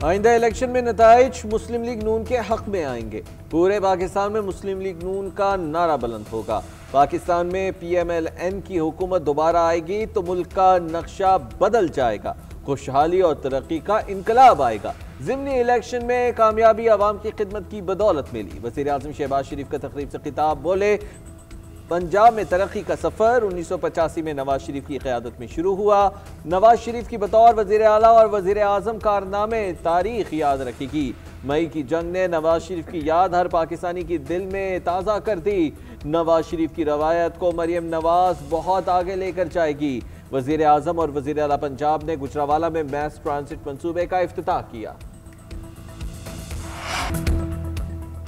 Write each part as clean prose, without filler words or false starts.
आइंदा इलेक्शन में नताइज मुस्लिम लीग नून के हक में आएंगे। पूरे पाकिस्तान में मुस्लिम लीग नून का नारा बुलंद होगा। पाकिस्तान में PMLN की हुकूमत दोबारा आएगी तो मुल्क का नक्शा बदल जाएगा। खुशहाली और तरक्की का इनकलाब आएगा। ज़िमनी इलेक्शन में कामयाबी आवाम की खिदमत की बदौलत मिली। वज़ीर आज़म शहबाज शरीफ का तकरीब से खिताब, बोले पंजाब में तरक्की का सफ़र 1985 में नवाज शरीफ की क़यादत में शुरू हुआ। नवाज शरीफ की बतौर वज़ीर आला और वज़ीर आज़म कारनामे तारीख याद रखेगी। मई की जंग ने नवाज शरीफ की याद हर पाकिस्तानी की दिल में ताज़ा कर दी। नवाज शरीफ की रवायत को मरियम नवाज बहुत आगे लेकर जाएगी। वज़ीर आज़म और वज़ीर आला पंजाब ने गुजरावाला में मैस ट्रांसिट मंसूबे का इफ्तिताह किया।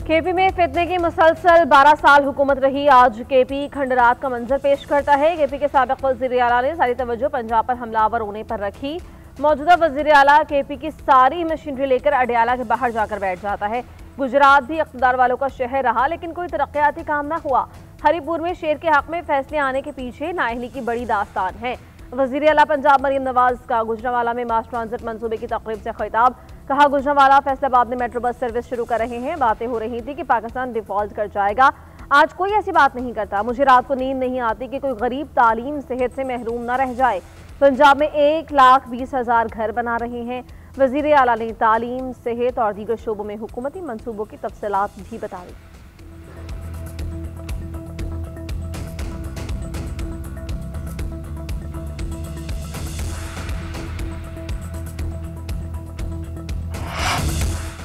केपी में फितने की मुसलसल 12 साल हुकूमत रही। आज केपी खंडरात का मंजर पेश करता है। केपी के साबिक़ वज़ीर आला ने सारी तवज्जो पंजाब पर हमलावर होने पर रखी। मौजूदा वज़ीर आला केपी की सारी मशीनरी लेकर अडयाला के बाहर जाकर बैठ जाता है। गुजरात भी इक़्तिदार वालों का शहर रहा, लेकिन कोई तरक्याती काम न हुआ। हरिपुर में शेर के हक में फैसले आने के पीछे नाअहली की बड़ी दास्तान है। वज़ीर आला पंजाब मरियम नवाज का गुजरावाला में मास ट्रांजिट मंसूबे की तकरीब से खिताब, कहा गुजरावाला फैसलाबाद में मेट्रो बस सर्विस शुरू कर रहे हैं। बातें हो रही थी कि पाकिस्तान डिफॉल्ट कर जाएगा। आज कोई ऐसी बात नहीं करता। मुझे रात को नींद नहीं आती कि कोई गरीब तालीम सेहत से महरूम न रह जाए। पंजाब में 1,20,000 घर बना रहे हैं। वज़ीर आला ने तालीम, सेहत और दीगर शोबों में हुकूमती मंसूबों की तफसीलात भी बताई।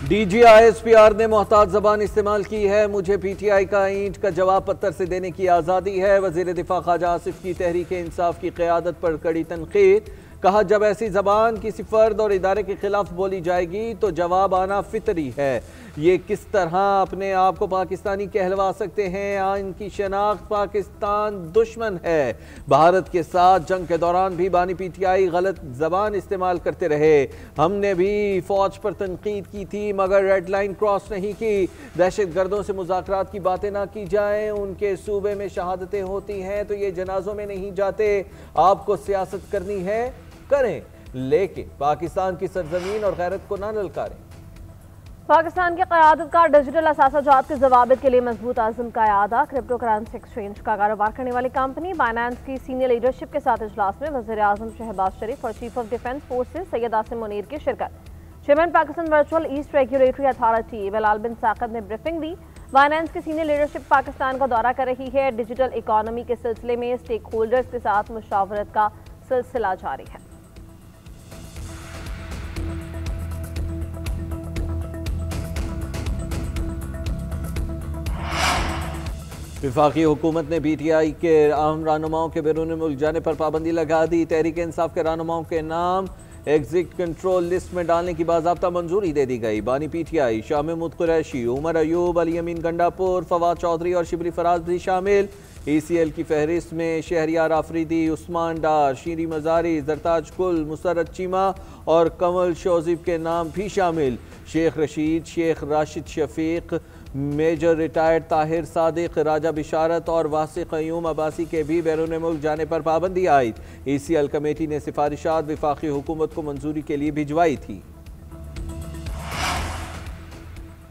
DG ISPR ने मोहतात ज़बान इस्तेमाल की है। मुझे PTI का ईंट का जवाब पत्थर से देने की आज़ादी है। वज़ीर दिफा ख्वाजा आसिफ की तहरीक इंसाफ की क़यादत पर कड़ी तनक़ीद, कहा जब ऐसी ज़बान किसी फ़र्द और इदारे के खिलाफ बोली जाएगी तो जवाब आना फितरी है। ये किस तरह अपने आप को पाकिस्तानी कहलवा सकते हैं? इनकी शनाख्त पाकिस्तान दुश्मन है। भारत के साथ जंग के दौरान भी बानी PTI गलत ज़बान इस्तेमाल करते रहे। हमने भी फ़ौज पर तनकीद की थी मगर रेड लाइन क्रॉस नहीं की। दहशत गर्दों से मुज़ाकरात की बातें ना की जाएँ। उनके सूबे में शहादतें होती हैं तो ये जनाजों में नहीं जाते। आपको सियासत करनी है करें, लेकिन पाकिस्तान की सरजमीन और गैरत को ना ललकारें। पाकिस्तान के क़यादत का डिजिटल असासाजात के जवाबित के लिए मजबूत आज़म का यादा। क्रिप्टो करेंसी एक्सचेंज का कारोबार करने वाली कंपनी बाइनेंस की सीनियर लीडरशिप के साथ इजलास में वज़ीर आज़म शहबाज शरीफ और chief of defence forces Syed Asim Munir की शिरकत। Chairman Pakistan virtual asset regulatory authority Bilal bin Saqib ने ब्रीफिंग दी। बाइनेंस की सीनियर लीडरशिप पाकिस्तान का दौरा कर रही है। डिजिटल इकॉनमी के सिलसिले में स्टेक होल्डर्स के साथ मुशावरत का सिलसिला जारी है। वफाकी हुकूमत ने PTI के अहम रहनुमाओं के बैरून मुल्क जाने पर पाबंदी लगा दी। तहरीक इंसाफ के रहनुमाओं के नाम एग्जिट कंट्रोल लिस्ट में डालने की बाज़ाब्ता मंजूरी दे दी गई। बानी PTI शाह महमूद कुरैशी, उमर अयूब, अली अमीन गंडापुर, फवाद चौधरी और शिबली फराज भी शामिल। ECL की फहरिस्त में शहरियार आफरीदी, उस्मान डार, शीरी मजारी, जरताज कुल, मुसरत चीमा और कमल शोजिब के नाम भी शामिल। शेख रशीद, शेख राशिद शफीक, मेजर रिटायर्ड ताहिर सादिक, राजा बिशारत और वासिक क़य्यूम अब्बासी के भी बैरून मुल्क जाने पर पाबंदी आई। ECL कमेटी ने सिफारिशात वफाकी हुकूमत को मंजूरी के लिए भिजवाई थी।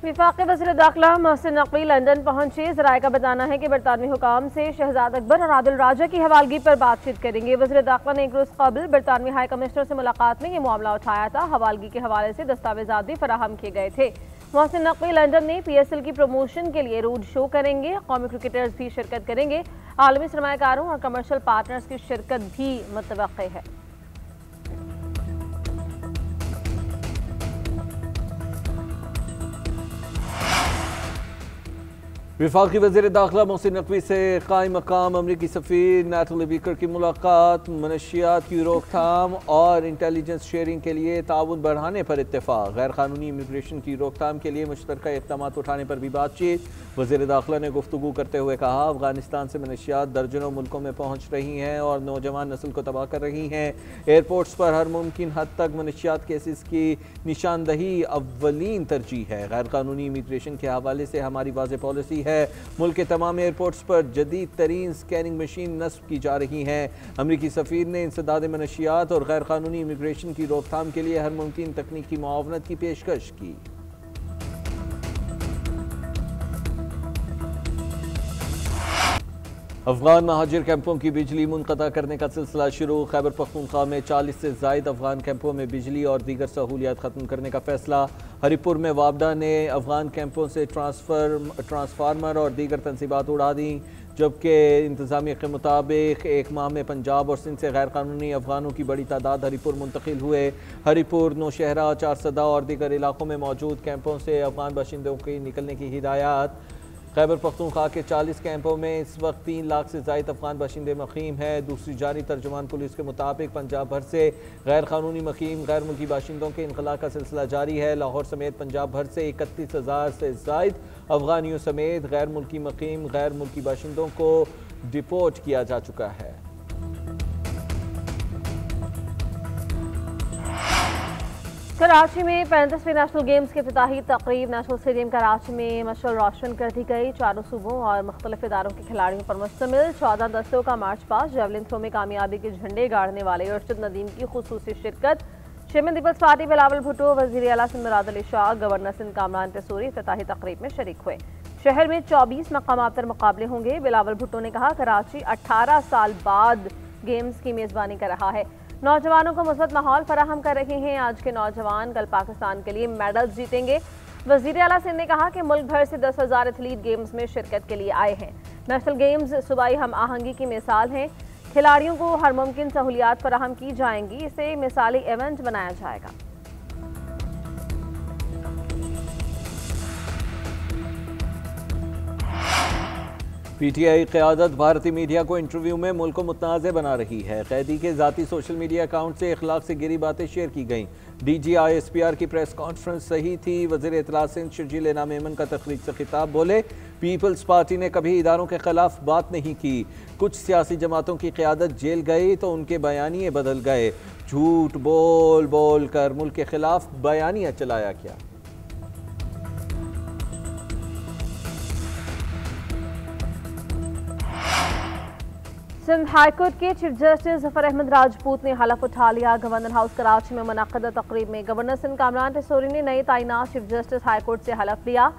वफाकी वज़ीर दाखिला मोहसिन नकवी लंदन पहुंचे। ज़राए का बताना है कि बरतानवी हुकाम से शहजाद अकबर और आदिल राजा की हवालगी पर बातचीत करेंगे। वज़ीर दाखिला ने एक रोज़ कबल बरतानवी हाई कमिश्नर से मुलाकात में ये मामला उठाया था। हवालगी के हवाले से दस्तावेज़ात भी फराहम किए गए थे। मोहसिन नकवी लंदन में PSL की प्रमोशन के लिए रोड शो करेंगे। कौमी क्रिकेटर्स भी शिरकत करेंगे। आलमी सरमायाकारों और कमर्शियल पार्टनर्स की शिरकत भी मुतवक्के है। वफाकी वज़ीर दाखिला मोहसिन नकवी से कायम मकाम अमरीकी सफ़ीर नैथली बीकर की मुलाकात। मनशियात की रोकथाम और इंटेलिजेंस शेयरिंग के लिए ताउन बढ़ाने पर इत्तेफाक। गैर कानूनी इमिग्रेशन की रोकथाम के लिए मुश्तरका इक़दाम उठाने पर भी बातचीत। वज़ीर दाखिला ने गुफ्तगू करते हुए कहा अफगानिस्तान से मनशियात दर्जनों मुल्कों में पहुँच रही हैं और नौजवान नस्ल को तबाह कर रही हैं। एयरपोर्ट्स पर हर मुमकिन हद तक मनशियात केसेस की निशानदही अव्वलीन तरजीह है। गैर कानूनी इमिग्रेशन के हवाले से हमारी वाज़ेह पॉलिसी है। है। मुल्क के तमाम एयरपोर्ट्स पर जदीद तरीन स्कैनिंग मशीन नस्ब की जा रही हैं। अमरीकी सफ़ीर ने इंसदाद मनशियात और गैर कानूनी इमिग्रेशन की रोकथाम के लिए हर मुमकिन तकनीकी मुआवनत की पेशकश की। अफगान महाजिर कैंपों की बिजली मुनक़ता करने का सिलसिला शुरू। खैबर पख्तूनख्वा में 40 से ज़ायद अफगान कैंपों में बिजली और दीगर सहूलियात ख़त्म करने का फैसला। हरिपुर में वापडा ने अफगान कैंपों से ट्रांसफार्मर और दीगर तनसीबात उड़ा दी, जबकि इंतज़ामिया के मुताबिक एक माह में पंजाब और सिंध से गैर कानूनी अफगानों की बड़ी तादाद हरिपुर मुंतकिल हुए। हरिपुर, नौशहरा, चारसदा और दीगर इलाकों में मौजूद कैंपों से अफगान बाशिंदों की निकलने की हिदायत। खैबर पख्तूनख्वा के 40 कैंपों में इस वक्त 3 लाख से ज़ायद अफगान बाशिंदे मकीम हैं। दूसरी जारी तर्जुमान पुलिस के मुताबिक पंजाब भर से गैर कानूनी मकीम गैर मुल्की बाशिंदों के इनखला का सिलसिला जारी है। लाहौर समेत पंजाब भर से 31,000 से ज़ायद अफगानियों समेत गैर मुल्की मकीम गैर मुल्की बाशिंदों को डिपोर्ट किया जा चुका है। कराची में 35वीं नेशनल गेम्स की इफ्तिताही तकरीब नेशनल स्टेडियम कराची में मशअल रोशन कर दी गई। चारों सूबों और मुख्तलिफ इदारों के खिलाड़ियों पर मुश्तमिल 14 दस्तों का मार्च पास्ट। जेवलिन थ्रो में कामयाबी के झंडे गाड़ने वाले अरशद नदीम की खुसूसी शिरकत। चेयरमैन पीपल्स पार्टी बिलावल भुट्टो, वज़ीर आला सिंध मुराद अली शाह, गवर्नर सिंध कामरान तसूरी इफ्तिताही तकरीब में शरीक हुए। शहर में 24 मकामात पर मुकाबले होंगे। बिलावल भुट्टो ने कहा, कराची 18 साल बाद गेम्स की मेज़बानी कर रहा है। नौजवानों को मुस्बत माहौल फराहम कर रहे हैं। आज के नौजवान कल पाकिस्तान के लिए मेडल्स जीतेंगे। वज़ीर आला सिंध ने कहा कि मुल्क भर से 10,000 एथलीट गेम्स में शिरकत के लिए आए हैं। नेशनल गेम्स सूबाई हम आहंगी की मिसाल हैं। खिलाड़ियों को हर मुमकिन सहूलियात फराहम की जाएंगी। इसे मिसाली इवेंट बनाया जाएगा। पीटीआई क़यादत भारतीय मीडिया को इंटरव्यू में मुल्क को मुतनाज़ बना रही है। कैदी के ज़ाती सोशल मीडिया अकाउंट से इखलाक से गिरी बातें शेयर की गईं। DGISPR की प्रेस कॉन्फ्रेंस सही थी। वज़ीर इत्तला सिंध शर्जील इनाम मेमन का तकरीर से खिताब, बोले पीपल्स पार्टी ने कभी इदारों के खिलाफ बात नहीं की। कुछ सियासी जमातों की क़यादत जेल गई तो उनके बयानिए बदल गए। झूठ बोल बोल कर मुल्क के खिलाफ बयानिया चलाया गया। सिंध हाईकोर्ट के चीफ जस्टिस जफर अहमद राजपूत ने हलफ उठा लिया। गवर्नर हाउस कराची में मुनक़्क़दा तकरीब में गवर्नर सिंध कामरान तसूरी ने नए तैनात चीफ जस्टिस हाईकोर्ट से हलफ लिया।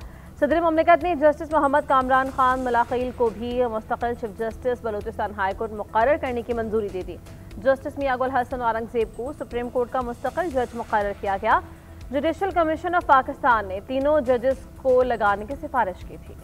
सदर मुमलिकत ने जस्टिस मोहम्मद कामरान खान मुलाक़िल को भी मुस्तक़िल चीफ जस्टिस बलूचिस्तान हाईकोर्ट मुक़र्रर करने की मंजूरी दे दी। जस्टिस मियां गुल हसन औरंगज़ेब को सुप्रीम कोर्ट का मुस्तक़िल जज मुक़र्रर किया गया। जुडिशल कमीशन ऑफ पाकिस्तान ने तीनों जजेस को लगाने की सिफारिश की थी।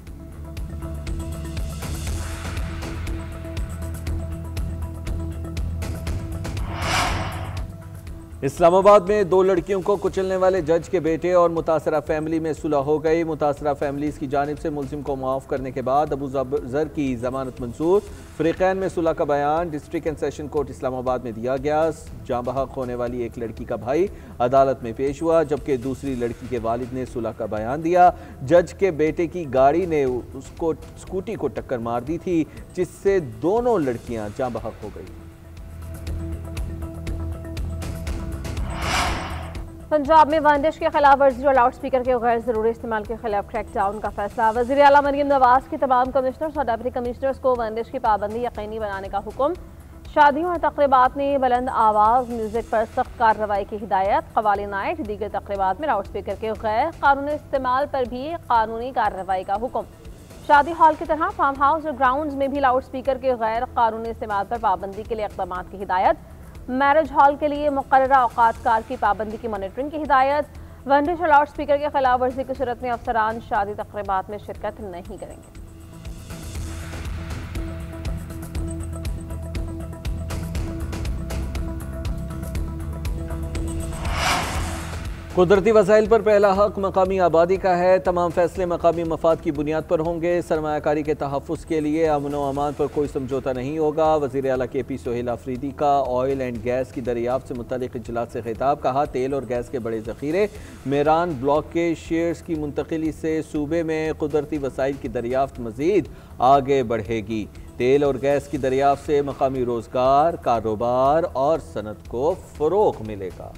इस्लामाबाद में 2 लड़कियों को कुचलने वाले जज के बेटे और मुतासरा फैमिली में सुलह हो गई। मुतासरा फैमिलीज की जानिब से मुलजिम को माफ़ करने के बाद अबू जर की जमानत मंजूर। फ़रीक़ैन में सुलह का बयान district and session court Islamabad में दिया गया। जाँ बहक होने वाली एक लड़की का भाई अदालत में पेश हुआ, जबकि दूसरी लड़की के वालिद ने सुलह का बयान दिया। जज के बेटे की गाड़ी ने उसको स्कूटी को टक्कर मार दी थी, जिससे दोनों लड़कियां जाँ बहक हो गई। पंजाब में बंदिश के खिलाफ वर्जी और लाउड स्पीकर के गैर जरूरी इस्तेमाल के खिलाफ क्रैकडाउन का फैसला। वज़ीर आला मरियम नवाज की तमाम कमिश्नर्स और डिप्टी कमिश्नर्स को बंदिश की पाबंदी यकीनी बनाने का हुक्म। शादियों और तकरीबात में बुलंद आवाज़ म्यूजिक पर सख्त कार्रवाई की हिदायत। कवाली नाइट दीगर तकरीबात में लाउड स्पीकर के गैर कानूनी इस्तेमाल पर भी कानूनी कार्रवाई का हुक्म। शादी हॉल की तरह फार्म हाउस और ग्राउंड्स में भी लाउड स्पीकर के गैर कानूनी इस्तेमाल पर पाबंदी के लिए इक़दाम की हिदायत। मैरिज हॉल के लिए मुक़र्ररा औक़ात कार की पाबंदी की मॉनिटरिंग की हिदायत। बंदिश और लाउड स्पीकर के खिलाफ वर्जी की सूरत में अफसरान शादी तकरीबात में शिरकत नहीं करेंगे। कुदरती वसाइल पर पहला हक मकामी आबादी का है। तमाम फैसले मकामी मफाद की बुनियाद पर होंगे। सरमायाकारी के तहफ़्फ़ुज़ के लिए अमन व अमान पर कोई समझौता नहीं होगा। वज़ीर आला KP सोहेल आफरीदी का ऑयल एंड गैस की दरियाफ्त से मुतल्लिक़ इजलास से खिताब। कहा, तेल और गैस के बड़े ज़ख़ीरे मेरान ब्लॉक के शेयर्स की मुंतकिली से सूबे में कुदरती वसाइल की दरियाफ्त मज़ीद आगे बढ़ेगी। तेल और गैस की दरियाफ्त से मकामी रोज़गार, कारोबार और सनत को फ़रोग़ मिलेगा।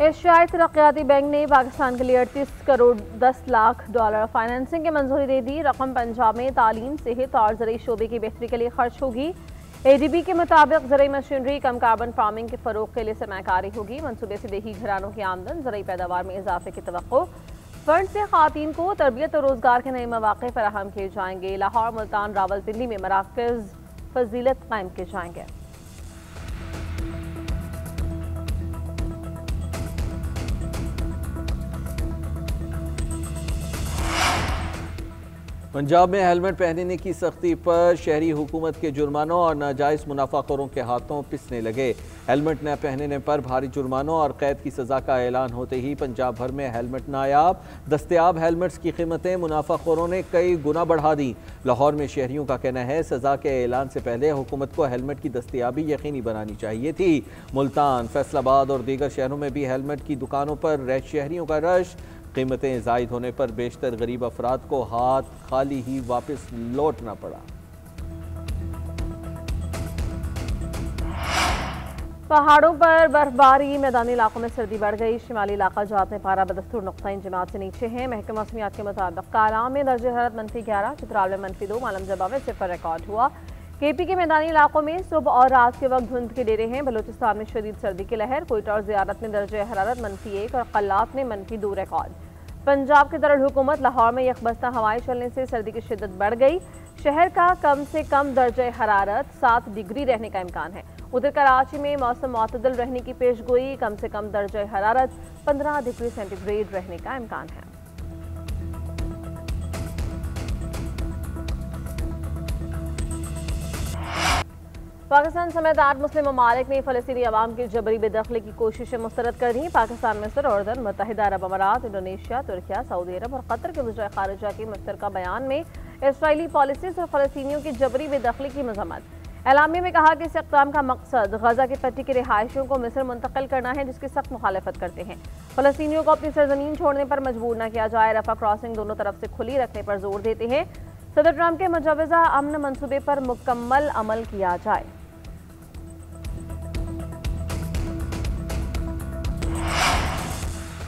एशियाई तरक्याती बैंक ने पाकिस्तान के लिए 38 करोड़ 10 लाख डॉलर फाइनेंसिंग की मंजूरी दे दी। रकम पंजाब में तालीम, सेहत और ज़रूरी शोबे की बेहतरी के लिए खर्च होगी। ADB के मुताबिक ज़रूरी मशीनरी, कम कार्बन फार्मिंग के फ़रोग के लिए सरमायाकारी होगी। मनसूबे से देही घरानों की आमदन, ज़रूरी पैदावार में इजाफे की तवक्को। फंड से खातीन को तरबियत और रोज़गार के नए मौक़े फराहम किए जाएंगे। लाहौर, मुल्तान, रावलपिंडी में मराकज़ फजीलत कायम किए जाएंगे। पंजाब में हेलमेट पहनने की सख्ती पर शहरी हुकूमत के जुर्मानों और नाजायज़ मुनाफाखोरों के हाथों पिसने लगे। हेलमेट न पहनने पर भारी जुर्मानों और कैद की सज़ा का ऐलान होते ही पंजाब भर में हेलमेट नायाब। दस्तयाब हेलमेट्स की कीमतें मुनाफाखोरों ने कई गुना बढ़ा दी। लाहौर में शहरियों का कहना है सज़ा के ऐलान से पहले हुकूमत को हेलमेट की दस्तयाबी यकीनी बनानी चाहिए थी। मुल्तान, फैसलाबाद और दीगर शहरों में भी हेलमेट की दुकानों पर शहरियों का रश। कीमतें ज़ायद होने पर बेशतर गरीब अफराद को हाथ खाली ही वापस लौटना पड़ा। पहाड़ों पर बर्फबारी, मैदानी इलाकों में सर्दी बढ़ गई। शिमाली इलाका जात में पारा बदस्तूर नुक़्ता इंजमात से नीचे है। महकमा मौसमियात के मुताबिक कालाम में दर्जे हरारत -11, चित्राल में -2, मालम जबा में 0 रिकॉर्ड हुआ। KP के मैदानी इलाकों में सुबह और रात के वक्त धुंध के डेरे हैं। बलूचिस्तान में शदीद सर्दी की लहर। कोयटा और ज़ियारत में दर्जे हरारत -1 और कल्लात में -2 रिकॉर्ड। पंजाब के दरुल हुकूमत लाहौर में यकबस्ता हवाएं चलने से सर्दी की शिद्दत बढ़ गई। शहर का कम से कम दर्जे हरारत 7 डिग्री रहने का इम्कान है। उधर कराची में मौसम मुतदल रहने की पेशगोई, कम से कम दर्जे हरारत 15 डिग्री सेंटीग्रेड रहने का इम्कान है। पाकिस्तान समेत 8 मुस्लिम ममालिक ने फ़लस्तीनी अवाम की जबरी बेदखली की कोशिशें मुस्तरद कर दी। पाकिस्तान, मिस्र, उर्दन, मुत्तहिदा अरब अमारात, इंडोनेशिया, तुर्किया, सऊदी अरब और कतर के वज़ीर ख़ारिजा के मुश्तरका बयान में इसराइली पॉलिसीज़ और फ़लस्तीनियों की जबरी बेदखली की मज़म्मत। एलामिया में कहा कि इस इक़दाम का मकसद गजा की पट्टी के रिहायशियों को मिस्र मुंतकिल करना है, जिसकी सख्त मुखालफत करते हैं। फ़लस्तीनियों को अपनी सरजमीन छोड़ने पर मजबूर न किया जाए। रफ़ा क्रॉसिंग दोनों तरफ से खुली रखने पर जोर देते हैं। सदर ट्रंप के मुजव्वज़ा अमन मनसूबे पर मुकम्मल अमल किया जाए।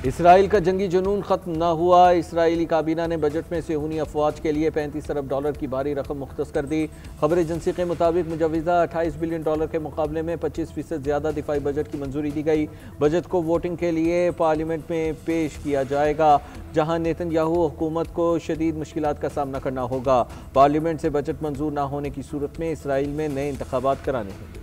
इसराइल का जंगी जुनून खत्म न हुआ। इसराइली काबीना ने बजट में सेहूनी अफवाज के लिए 35 अरब डॉलर की भारी रकम मुख्तस कर दी। खबर एजेंसी के मुताबिक मुजव्वज़ा 28 बिलियन डॉलर के मुकाबले में 25% ज़्यादा दिफाई बजट की मंजूरी दी गई। बजट को वोटिंग के लिए पार्लियामेंट में पेश किया जाएगा, जहां नेतन्याहू हुकूमत को शदीद मुश्किलात का सामना करना होगा। पार्लियामेंट से बजट मंजूर न होने की सूरत में इसराइल में नए इंतखाबात कराने होंगे।